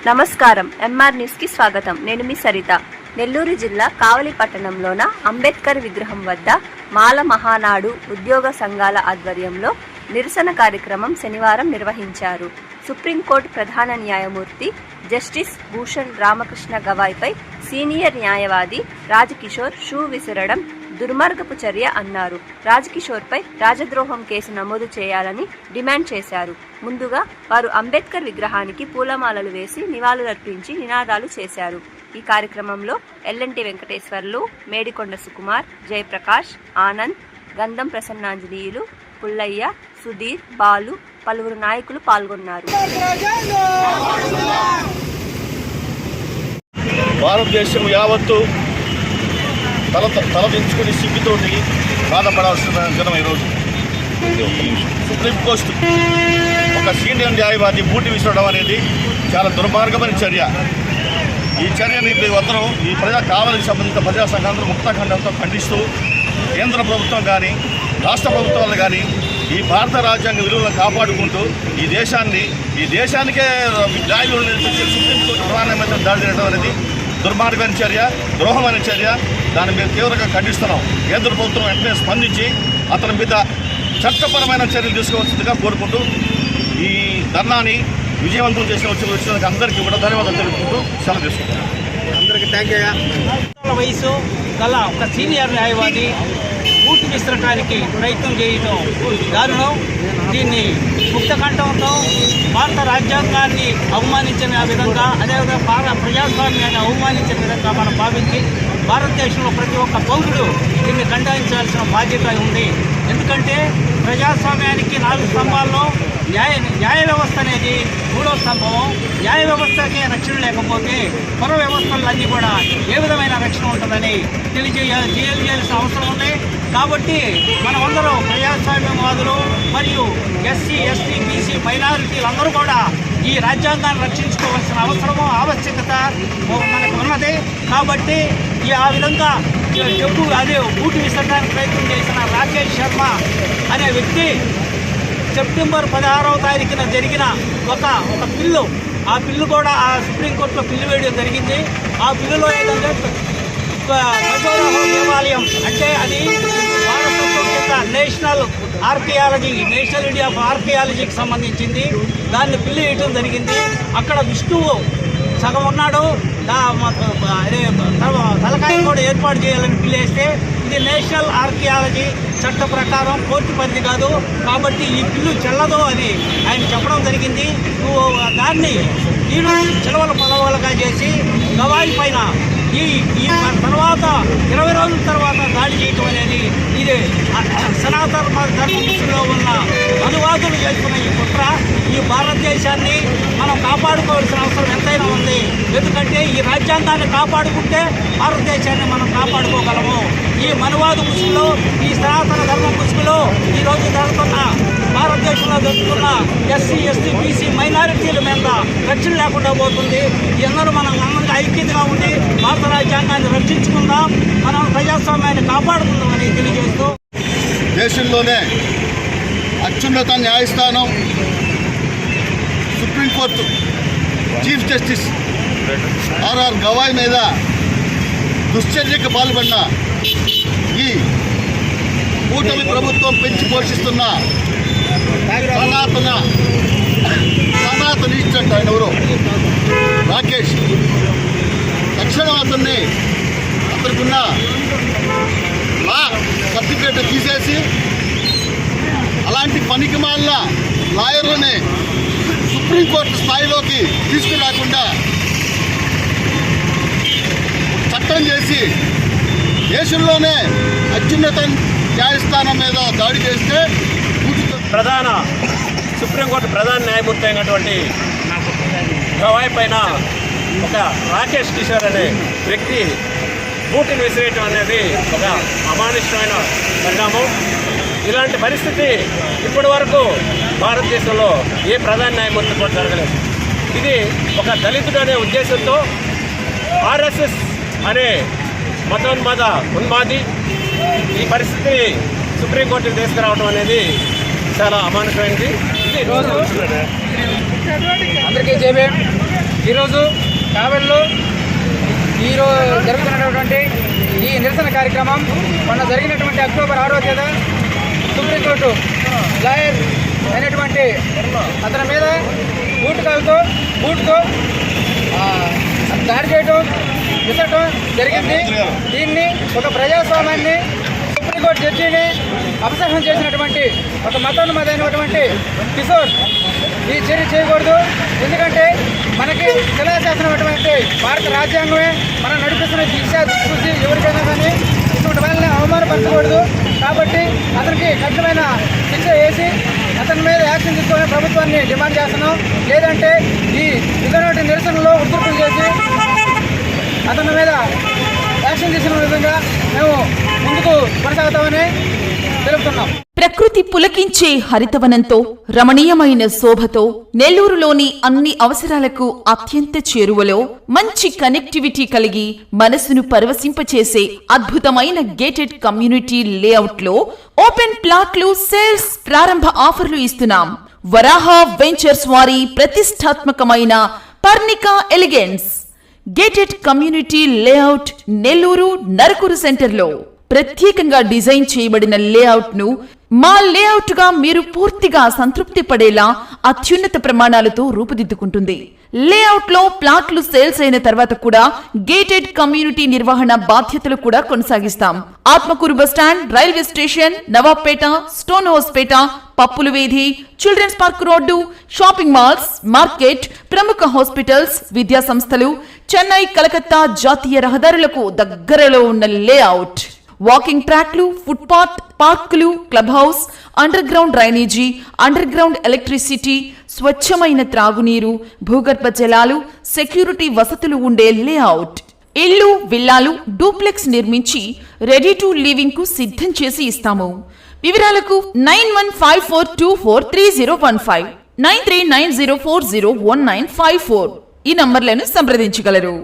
నమస్కారం. MR news కి స్వాగతం. నేను మీ సరిత. నెల్లూరు జిల్లా కావలి పట్టణంలోన అంబేద్కర్ విగ్రహం వద్ద మాల మహానాడు ఉద్యోగ సంఘాల ఆధ్వర్యంలో నిరసన కార్యక్రమం శనివారం నిర్వహించారు. సుప్రీంకోర్టు ప్రధాన న్యాయమూర్తి జస్టిస్ భూషణ్ రామకృష్ణ గవాయ్పై సీనియర్ న్యాయవాది రాజకిషోర్ షూ విసరడం దుర్మార్గపు చర్య అన్నారు. రాజకిషోర్పై రాజద్రోహం కేసు నమోదు చేయాలని డిమాండ్ చేశారు. ముందుగా వారు అంబేద్కర్ విగ్రహానికి పూలమాలలు వేసి నివాళులర్పించి నినాదాలు చేశారు. ఈ కార్యక్రమంలో ఎల్ఎన్టీ వెంకటేశ్వర్లు, మేడికొండ సుకుమార్, జయప్రకాష్, ఆనంద్, గంధం ప్రసన్నాంజనేయులు, పుల్లయ్య, సుధీర్, బాలు, పలువురు నాయకులు పాల్గొన్నారు. భారతదేశం యావత్తు తలదించుకుని సిగ్గుతోటి బాధపడాల్సిన జనం ఈరోజు. సుప్రీంకోర్టు ఒక సీనియర్ న్యాయవాది బూటి విసరడం అనేది చాలా దుర్మార్గమైన చర్య. ఈ చర్యని అందరూ ఈ కావలికి సంబంధించిన ప్రజా సంఘాలను ముక్తఖండంతో ఖండిస్తూ కేంద్ర ప్రభుత్వం కానీ రాష్ట్ర ప్రభుత్వాలు కానీ ఈ భారత రాజ్యాంగ విలువలను కాపాడుకుంటూ ఈ దేశానికే న్యాయాలు సుప్రీంకోర్టు ప్రధానమంత్రి దాడి చేయడం అనేది దుర్మార్గమైన చర్య, ద్రోహమైన చర్య. దాన్ని మేము తీవ్రంగా ఖండిస్తున్నాం. కేంద్ర ప్రభుత్వం వెంటనే స్పందించి అతని మీద చట్టపరమైన చర్యలు తీసుకోవాల్సిందిగా కోరుకుంటూ ఈ ధర్నాని విజయవంతం వచ్చిన అందరికీ కూడా ధన్యవాదాలు తెలుపుకుంటూ సెలవు తీసుకుంటాం. అందరికీ థ్యాంక్ యూ. వయసు గల ఒక సీనియర్ న్యాయవాది బూటు విసరటానికి ప్రయత్నం చేయడం దారుణం. దీన్ని ముక్తకంఠంతో భారత రాజ్యాంగాన్ని అవమానించిన విధంగా, అదేవిధంగా ప్రజాస్వామ్యాన్ని అవమానించిన విధంగా మనం భావించి భారతదేశంలో ప్రతి ఒక్క పౌరుడు దీన్ని ఖండించాల్సిన బాధ్యత ఉంది. ఎందుకంటే ప్రజాస్వామ్యానికి 4 స్తంభాల్లో న్యాయ వ్యవస్థ అనేది 3వ స్తంభం. న్యాయ వ్యవస్థకే రక్షణ లేకపోతే పుర వ్యవస్థలన్నీ కూడా ఏ విధమైన రక్షణ ఉంటుందని తెలియజేయాల్సిన అవసరం ఉంది. కాబట్టి మనమందరం ప్రజాస్వామ్యవాదులు మరియు ఎస్సీ, ఎస్టీ, బీసీ, మైనారిటీలందరూ కూడా ఈ రాజ్యాంగాన్ని రక్షించుకోవాల్సిన ఆవశ్యకత మనకు ఉన్నది. కాబట్టి ఆ విధంగా బూటు విసరడానికి ప్రయత్నం చేసిన రాకేష్ శర్మ అనే వ్యక్తి సెప్టెంబర్ 16వ తారీఖున జరిగిన ఒక బిల్లు, ఆ బిల్లు కూడా ఆ సుప్రీంకోర్టులో బిల్లు వేయడం జరిగింది. ఆ బిల్లులో ఏదంటే ఖజురాహో దేవాలయం అంటే అది వారసత్వం కింద నేషనల్ ఇండియా ఆఫ్ ఆర్కియాలజీకి సంబంధించింది. దాన్ని బిల్లు వేయడం జరిగింది. అక్కడ విష్ణువు సగం ఉన్నాడు, తలకాయ కూడా ఏర్పాటు చేయాలని బిల్లు వేస్తే ఇది నేషనల్ ఆర్కియాలజీ చట్ట ప్రకారం కోర్టు పరిధి కాదు. కాబట్టి ఈ బిల్లు చెల్లదు అని ఆయన చెప్పడం జరిగింది. దాన్ని చెలవల పలవలుగా చేసి గవాయి పైన ఈ తర్వాత 20 రోజుల తర్వాత దాడి చేయటం అనేది ఇది సనాతన ధర్మంలో ఉన్న అనువాదులు చేసుకున్న ఈ కుట్ర. ఈ భారతదేశాన్ని మనం కాపాడుకోవాల్సిన అవసరం ఎంతైనా ఉంది. ఎందుకంటే ఈ రాజ్యాంగాన్ని కాపాడుకుంటే భారతదేశాన్ని మనం కాపాడుకోగలము. ఈ మనువాదు ముసుగులో, ఈ సనాతన ధర్మ ముసుగులో ఈరోజు భారతదేశంలో జరుగుతున్న ఎస్సీ, ఎస్టీ, బీసీ, మైనారిటీల మీద రక్షణ లేకుండా పోతుంది. అందరూ మనం అందరికీ ఐక్యతగా ఉండి భారత రాజ్యాంగాన్ని రక్షించుకుందాం, మనం ప్రజాస్వామ్యాన్ని కాపాడుకుందామని తెలియజేస్తూ దేశంలోనే అత్యున్నత న్యాయస్థానం Supreme Court chief justice R R Gavai మీద దుశ్చర్యకు పాల్పడిన ఈ కూటమి ప్రభుత్వం పెంచి పోషిస్తున్న సనాతనిస్ట్ అంట ఆయన ఎవరో రాకేష్, తక్షణం అతనికున్న లా సర్టిఫికేట్ తీసేసి అలాంటి పనికిమాలిన లాయర్లని సుప్రీంకోర్టు స్థాయిలోకి తీసుకురాకుండా చట్టం చేసి దేశంలోనే అత్యున్నత న్యాయస్థానం మీద దాడి చేస్తే సుప్రీంకోర్టు ప్రధాన న్యాయమూర్తి అయినటువంటి గవాయ్ పైన ఒక రాకేష్ కిషోర్ అనే వ్యక్తి బూటుని విసిరేయటం అనేది ఒక అమానుషమైన పరిణామం. ఇలాంటి పరిస్థితి ఇప్పటి వరకు భారతదేశంలో ఏ ప్రధాన న్యాయమూర్తి కూడా జరగలేదు. ఇది ఒక దళితుడు అనే ఉద్దేశంతో ఆర్ఎస్ఎస్ అనే మతోన్మాద ఉన్మాది ఈ పరిస్థితిని సుప్రీంకోర్టుకి తీసుకురావడం అనేది చాలా అమానుషమైనది. అందరికీ జై భీమ్. ఈరోజు కావలిలో జరుగుతున్నటువంటి ఈ నిరసన కార్యక్రమం మొన్న జరిగినటువంటి అక్టోబర్ 6వ తేదీ సుప్రీంకోర్టు లాయర్ అయినటువంటి అతని మీద బూట్తో దాడి చేయడం విసరటం జరిగింది. దీన్ని ఒక ప్రజాస్వామ్యాన్ని సుప్రీంకోర్టు జడ్జిని అపసహనం చేసినటువంటి ఒక మతోన్మతమైనటువంటి కిషోర్ ఈ చర్య చేయకూడదు. ఎందుకంటే మనకి శిలాశాసనమైనటువంటి భారత రాజ్యాంగమే మనం నడిపిస్తున్న శిక్షా దిక్సూచి ఎవరికైనా కానీ ఇటువంటి వాళ్ళని అవమానపరచకూడదు. కాబట్టి అతనికి కఠినమైన శిక్ష వేసి అతని మీద యాక్షన్ తీసుకొని ప్రభుత్వాన్ని డిమాండ్ చేస్తున్నాం. లేదంటే ఈ విధమైన నిరసనలో ఉధృతం చేసి అతని మీద యాక్షన్ తీసుకున్న విధంగా మేము ముందుకు కొనసాగుతామని తెలుపుతున్నాం. ప్రకృతి పులకించే హరితవనంతో రమణీయమైన శోభతో నెల్లూరులోని అన్ని అవసరాలకు అత్యంత చేరువలో మంచి కనెక్టివిటీ కలిగి మనసును పరవశింపచేసే అద్భుతమైన గేటెడ్ కమ్యూనిటీ లేఅవుట్ లో ఓపెన్ ప్లాట్లు సేల్స్ ప్రారంభ ఆఫర్లు ఇస్తున్నాం. వరాహ వెంచర్స్ వారి ప్రతిష్టాత్మకమైన Parnika elegance gated community layout Nellore Narakuru సెంటర్లో ప్రత్యేకంగా డిజైన్ చేయబడిన లేఅవుట్ ను మా లేఅవుట్ గా మీరు పూర్తిగా సంతృప్తి పడేలా అత్యున్నత ప్రమాణాలతో రూపుదిద్దుకుంటుంది. లేఅవుట్ లో ప్లాట్లు సేల్స్ అయిన తర్వాత కూడా గేటెడ్ కమ్యూనిటీ నిర్వహణ బాధ్యతలు కూడా కొనసాగిస్తాం. Atmakur bus stand, railway station, Nawabpet, stone house Pet, పప్పుల వీధి, children's park road, shopping malls, market, ప్రముఖ హాస్పిటల్స్, విద్యా సంస్థలు, చెన్నై, కలకత్తా జాతీయ రహదారులకు దగ్గరలో ఉన్న లేఅవుట్. వాకింగ్ ట్రాక్లు, ఫుట్పాత్, పార్కులు, club house, under ground drainage, under ground electricity, స్వచ్ఛమైన త్రాగునీరు, భూగర్భ జలాలు, సెక్యూరిటీ వసతులు ఉండే లేఅవుట్. ఇల్లు, విల్లాలు, డూప్లెక్స్ నిర్మించి రెడీ టు లివింగ్ కు సిద్ధం చేసి ఇస్తాము. వివరాలకు 9154243015, 9390401954 ఈ నంబర్లను సంప్రదించగలరు.